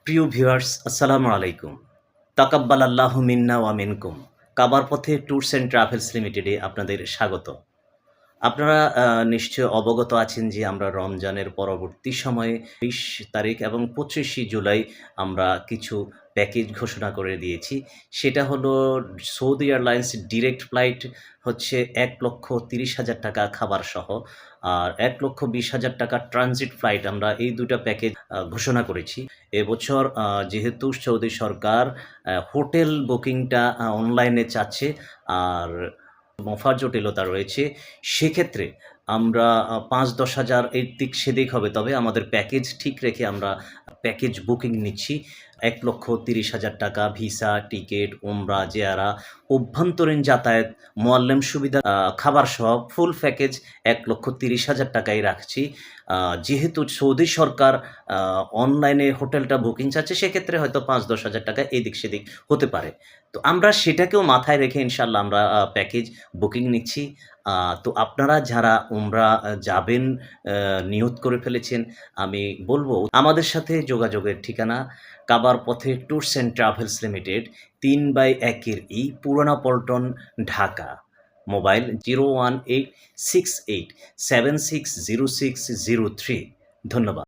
প্রিয় ভিউয়ার্স আসসালামু আলাইকুম। তাকাব্বালাল্লাহু মিন্না ওয়া মিনকুম। কাবার পথে ট্যুরস অ্যান্ড ট্রাভেলস লিমিটেডে আপনাদের স্বাগত। আপনারা নিশ্চয় অবগত আছেন যে আমরা রমজানের পরবর্তী সময়ে ২০ তারিখ এবং ২৫শে জুলাই আমরা কিছু প্যাকেজ ঘোষণা করে দিয়েছি। সেটা হলো সৌদি এয়ারলাইন্স ডিরেক্ট ফ্লাইট হচ্ছে ৳১,৩০,০০০ খাবারসহ। আর ৳১,২০,০০০ ট্রানজিট ফ্লাইট আমরা এই ২ টা প্যাকেজ ঘোষণা করেছি। এবছর যেহেতু সৌদি সরকার হোটেল বুকিংটা অনলাইনে চাচ্ছে আর মফার জটিলতা রয়েছে। সেক্ষেত্রে আমরা ৫-১০ হাজার এদিক সেদিক হবে। তবে আমাদের প্যাকেজ ঠিক রেখে আমরা প্যাকেজ বুকিং নিচ্ছি। ৳১,৩০,০০০ ভিসা, টিকেট, ওমরা, জিয়ারা, অভ্যন্তরীণ যাতায়াত, মোয়াল্লেম সুবিধা, খাবারসহ ফুল প্যাকেজ ৳১,৩০,০০০ রাখছি। আ যেহেতু সৌদি সরকার আ অনলাইনে হোটেলটা বুকিং চাচ্ছে, সেক্ষেত্রে হয়তো ৳৫-১০ হাজার এদিক সেদিক হতে পারে। তো আমরা সেটাকেও মাথায় রেখে ইনশাআল্লাহ আমরা প্যাকেজ বুকিং নিচ্ছি। আ তো আপনারা যারা উমরা যাবেন নিয়ত করে ফেলেছেন, আমি বলব আমাদের সাথে যোগাযোগের ঠিকানা কাবার পথে ট্যুরস অ্যান্ড ট্রাভেলস লিমিটেড ৩/১ এর পুরানা পল্টন, ঢাকা। মোবাইল 01868760603। ধন্যবাদ।